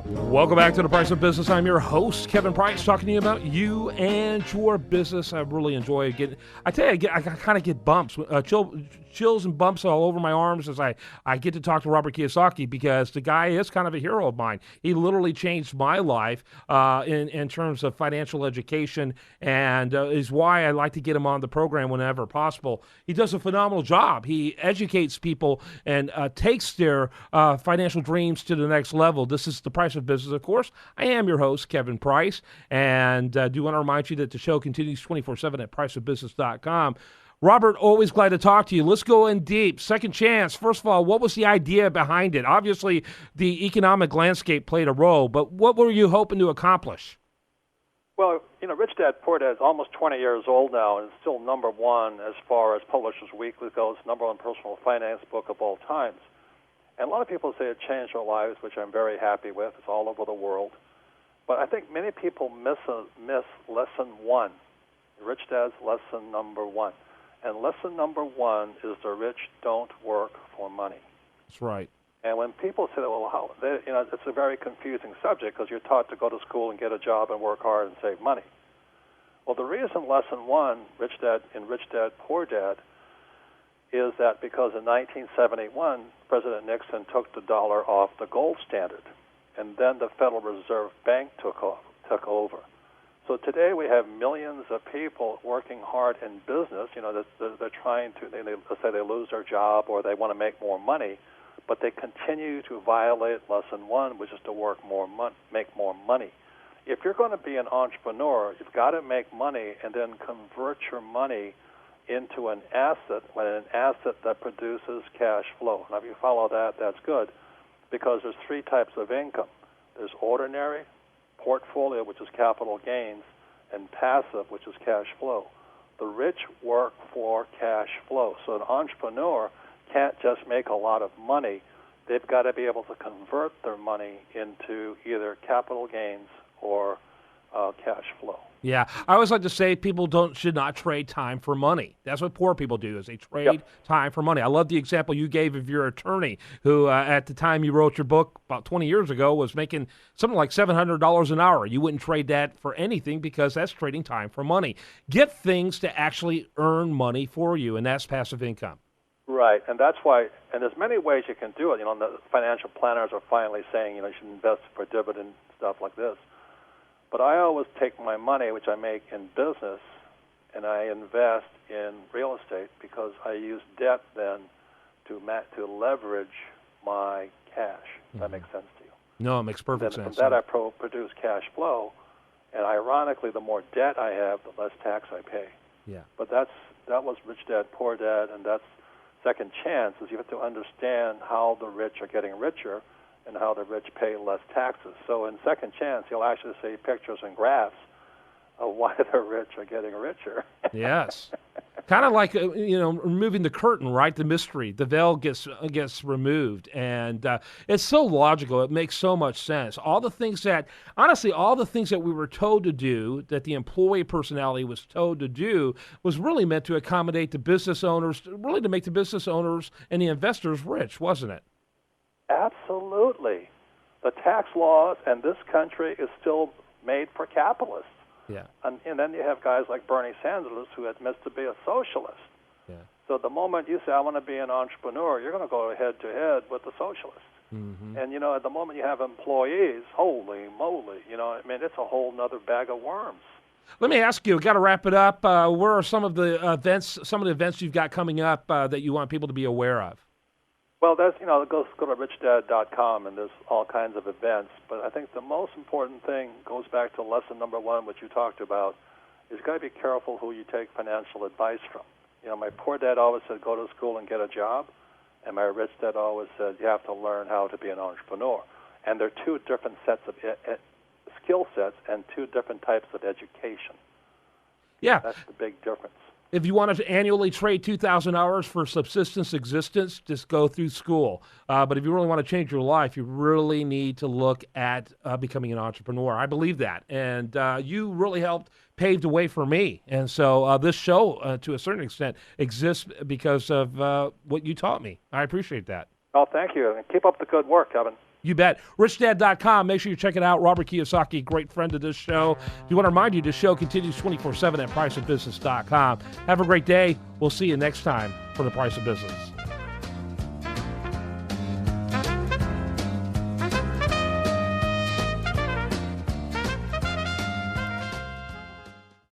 Welcome back to The Price of Business. I'm your host, Kevin Price, talking to you about you and your business. I really enjoy getting, I tell you, I kind of get bumps, chills and bumps all over my arms as I get to talk to Robert Kiyosaki, because the guy is kind of a hero of mine. He literally changed my life in terms of financial education, and is why I like to get him on the program whenever possible. He does a phenomenal job. He educates people and takes their financial dreams to the next level. This is The Price of Business, of course. I am your host, Kevin Price, and do want to remind you that the show continues 24/7 at priceofbusiness.com. Robert, always glad to talk to you. Let's go in deep. Second chance. First of all, what was the idea behind it? Obviously, the economic landscape played a role, but what were you hoping to accomplish? Well, Rich Dad Poor Dad is almost 20 years old now, and it's still number one as far as Publishers Weekly goes, number one personal finance book of all times. And a lot of people say it changed our lives, which I'm very happy with. It's all over the world. But I think many people miss lesson one, Rich Dad's lesson number one. And lesson number one is the rich don't work for money. That's right. And when people say that, well, it's a very confusing subject because you're taught to go to school and get a job and work hard and save money. Well, the reason lesson one, Rich Dad Poor Dad, is that because in 1971, President Nixon took the dollar off the gold standard, and then the Federal Reserve Bank took over. So today we have millions of people working hard in business. They're trying to, let's say they lose their job or they want to make more money, but they continue to violate lesson one, which is to make more money. If you're going to be an entrepreneur, you've got to make money and then convert your money into an asset that produces cash flow. Now, if you follow that, that's good, because there's three types of income. There's ordinary, portfolio, which is capital gains, and passive, which is cash flow. The rich work for cash flow. So an entrepreneur can't just make a lot of money. They've got to be able to convert their money into either capital gains or cash flow. Yeah, I always like to say people should not trade time for money. That's what poor people do, is they trade time for money. I love the example you gave of your attorney who, at the time you wrote your book about 20 years ago, was making something like $700 an hour. You wouldn't trade that for anything because that's trading time for money. Get things to actually earn money for you, and that's passive income. Right, and that's why, and there's many ways you can do it. The financial planners are finally saying, you should invest for dividend, stuff like this. But I always take my money, which I make in business, and I invest in real estate because I use debt then to leverage my cash. Does that make sense to you? No, it makes perfect sense. From that I produce cash flow, and ironically, the more debt I have, the less tax I pay. Yeah. But that was Rich Dad Poor Dad, and that's second chance, is you have to understand how the rich are getting richer and how the rich pay less taxes. So in second chance, you'll actually see pictures and graphs of why the rich are getting richer. Yes. Kind of like, removing the curtain, right? The mystery, the veil gets removed. And it's so logical. It makes so much sense. All the things that we were told to do, that the employee personality was told to do, was really meant to accommodate the business owners, really to make the business owners and the investors rich, wasn't it? Absolutely. The tax laws in this country is still made for capitalists. Yeah. And then you have guys like Bernie Sanders who admits to be a socialist. Yeah. So the moment you say, I want to be an entrepreneur, you're going to go head-to-head with the socialist. Mm-hmm. And, at the moment you have employees, holy moly, it's a whole nother bag of worms. Let me ask you, got to wrap it up. Where are some of the events you've got coming up that you want people to be aware of? Well, go to richdad.com, and there's all kinds of events. But I think the most important thing goes back to lesson number one, which you talked about, is you've got to be careful who you take financial advice from. My poor dad always said, go to school and get a job. And my rich dad always said, you have to learn how to be an entrepreneur. And there are two different sets of skill sets and two different types of education. Yeah. That's the big difference. If you want to annually trade 2,000 hours for subsistence existence, just go through school. But if you really want to change your life, you really need to look at becoming an entrepreneur. I believe that. And you really helped pave the way for me. And so this show, to a certain extent, exists because of what you taught me. I appreciate that. Oh, thank you. And keep up the good work, Kevin. You bet. RichDad.com. Make sure you check it out. Robert Kiyosaki, great friend of this show. We want to remind you, this show continues 24/7 at priceofbusiness.com. Have a great day. We'll see you next time for The Price of Business.